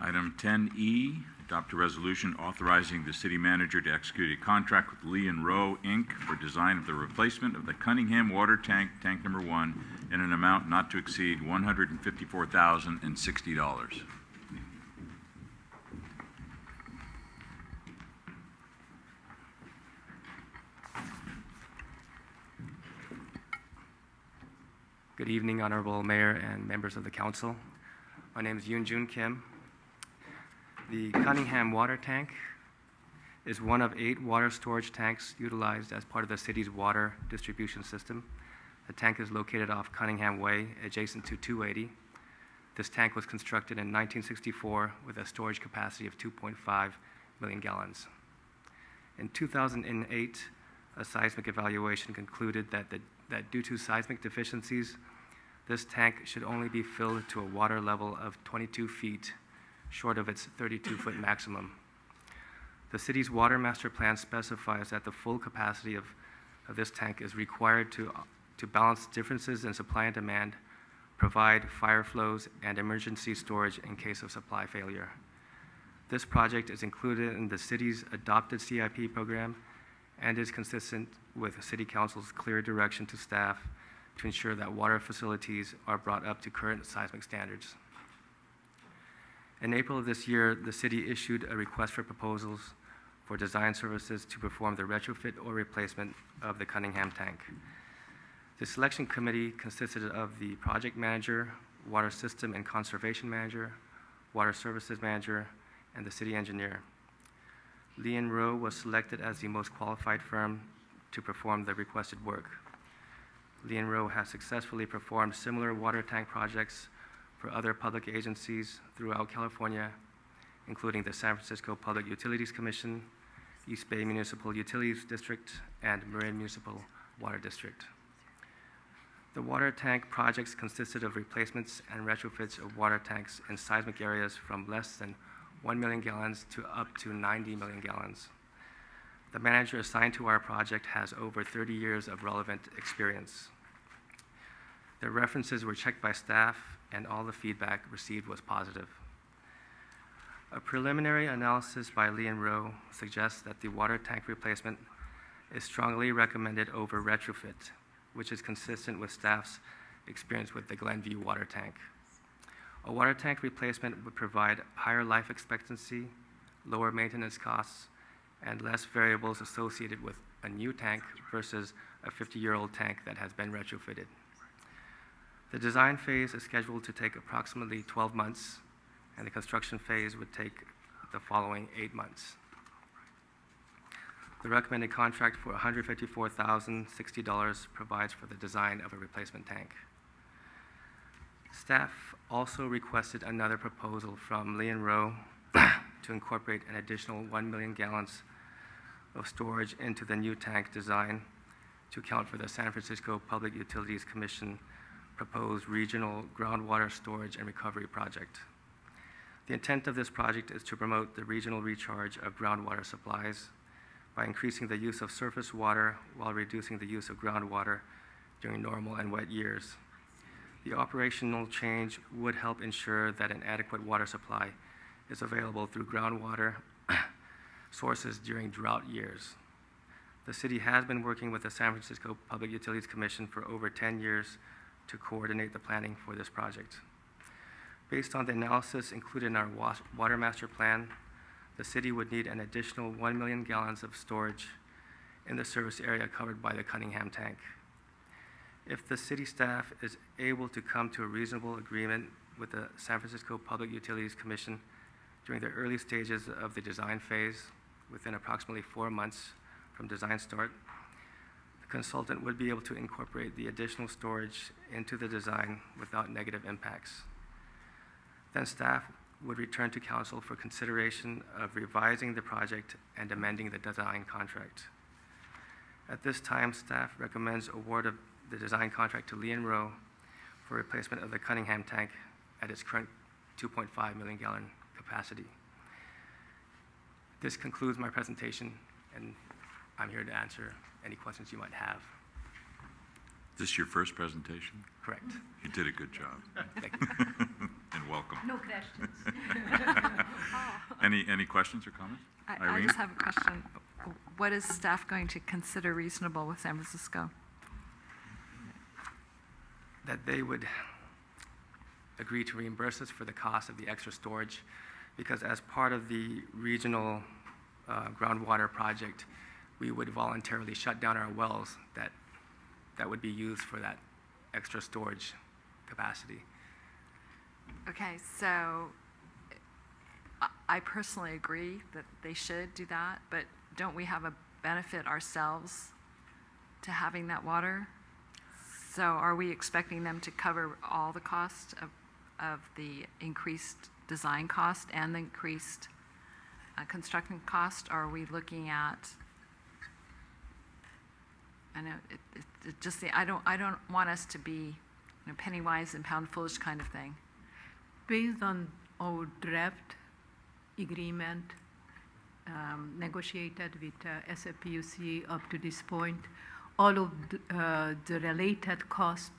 Item 10E, adopt a resolution authorizing the city manager to execute a contract with Lee and Rowe, Inc. for design of the replacement of the Cunningham water tank, tank number 1, in an amount not to exceed $154,060. Good evening, Honorable Mayor and members of the Council. My name is Yoon Jun Kim. The Cunningham water tank is one of 8 water storage tanks utilized as part of the city's water distribution system. The tank is located off Cunningham Way, adjacent to 280. This tank was constructed in 1964 with a storage capacity of 2.5 million gallons. In 2008, a seismic evaluation concluded that due to seismic deficiencies, this tank should only be filled to a water level of 22 feet, short of its 32-foot maximum. The city's water master plan specifies that the full capacity of this tank is required to balance differences in supply and demand, provide fire flows, and emergency storage in case of supply failure. This project is included in the city's adopted CIP program and is consistent with City Council's clear direction to staff to ensure that water facilities are brought up to current seismic standards. In April of this year, the city issued a request for proposals for design services to perform the retrofit or replacement of the Cunningham tank. The selection committee consisted of the project manager, water system and conservation manager, water services manager, and the city engineer. Lee and Rowe was selected as the most qualified firm to perform the requested work. Lee and Rowe has successfully performed similar water tank projects for other public agencies throughout California, including the San Francisco Public Utilities Commission, East Bay Municipal Utilities District, and Marin Municipal Water District. The water tank projects consisted of replacements and retrofits of water tanks in seismic areas from less than 1 million gallons to up to 90 million gallons. The manager assigned to our project has over 30 years of relevant experience. The references were checked by staff, and all the feedback received was positive. A preliminary analysis by Lee and Rowe suggests that the water tank replacement is strongly recommended over retrofit, which is consistent with staff's experience with the Glenview water tank. A water tank replacement would provide higher life expectancy, lower maintenance costs, and less variables associated with a new tank versus a 50-year-old tank that has been retrofitted. The design phase is scheduled to take approximately 12 months, and the construction phase would take the following 8 months. The recommended contract for $154,060 provides for the design of a replacement tank. Staff also requested another proposal from Lee and Rowe to incorporate an additional 1 million gallons of storage into the new tank design to account for the San Francisco Public Utilities Commission proposed regional groundwater storage and recovery project. The intent of this project is to promote the regional recharge of groundwater supplies by increasing the use of surface water while reducing the use of groundwater during normal and wet years. The operational change would help ensure that an adequate water supply is available through groundwater sources during drought years. The city has been working with the San Francisco Public Utilities Commission for over 10 years to coordinate the planning for this project. Based on the analysis included in our water master plan, the city would need an additional 1 million gallons of storage in the service area covered by the Cunningham tank. If the city staff is able to come to a reasonable agreement with the San Francisco Public Utilities Commission during the early stages of the design phase, within approximately 4 months from design start, the consultant would be able to incorporate the additional storage into the design without negative impacts. Then staff would return to council for consideration of revising the project and amending the design contract. At this time, staff recommends award of the design contract to Lee and Rowe for replacement of the Cunningham tank at its current 2.5 million gallon capacity. This concludes my presentation, and I'm here to answer any questions you might have. Is this your first presentation? Correct. You did a good job. Thank you. And welcome. No questions. Any questions or comments? I Irene? just have a question. What is staff going to consider reasonable with San Francisco? That they would agree to reimburse us for the cost of the extra storage, because as part of the regional groundwater project, we would voluntarily shut down our wells that would be used for that extra storage capacity. Okay, so I personally agree that they should do that, but don't we have a benefit ourselves to having that water? So are we expecting them to cover all the cost of the increased design cost and the increased construction cost? Or are we looking at, I know, I don't want us to be penny wise and pound foolish kind of thing. Based on our draft agreement negotiated with SFPUC up to this point, all of the related cost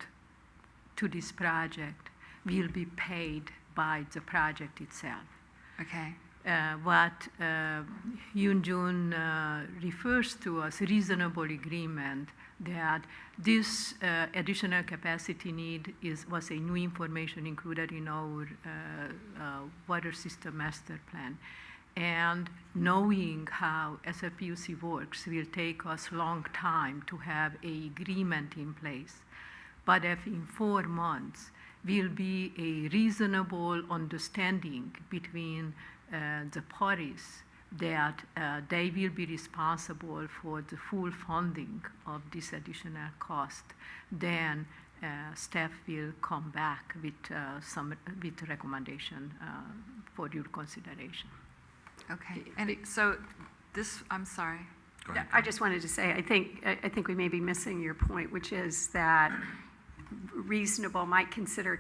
to this project will be paid by the project itself. Okay. What Yoon refers to as reasonable agreement, that this additional capacity need was a new information included in our water system master plan. And knowing how SFPUC works will take us a long time to have an agreement in place. But if in 4 months will be a reasonable understanding between the parties that they will be responsible for the full funding of this additional cost, then staff will come back with recommendation for your consideration. Okay. And so this, I'm sorry. Go ahead. I just wanted to say, I think we may be missing your point, which is that reasonable might include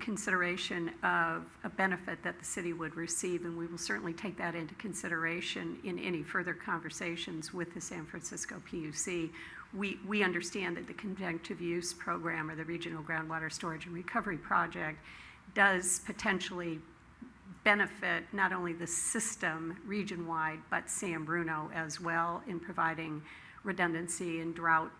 consideration of a benefit that the city would receive, and we will certainly take that into consideration in any further conversations with the San Francisco PUC. We understand that the conjunctive use program or the Regional Groundwater Storage and Recovery Project does potentially benefit not only the system region-wide, but San Bruno as well in providing redundancy and drought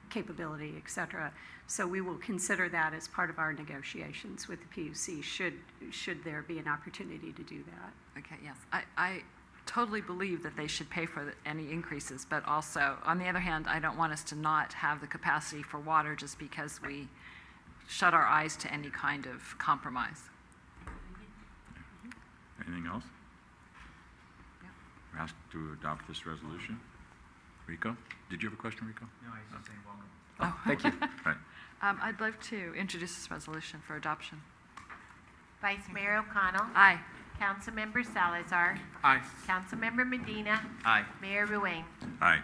capability, et cetera. So we will consider that as part of our negotiations with the PUC should there be an opportunity to do that. Okay, yes. I totally believe that they should pay for any increases, but also, on the other hand, I don't want us to not have the capacity for water just because we shut our eyes to any kind of compromise. Anything else? Yeah. We're asked to adopt this resolution. Rico? Did you have a question, Rico? No, I was just saying welcome. Oh, thank you. Right. I'd love to introduce this resolution for adoption. Vice Mayor O'Connell. Aye. Councilmember Salazar. Aye. Councilmember Medina. Aye. Mayor Ruane. Aye.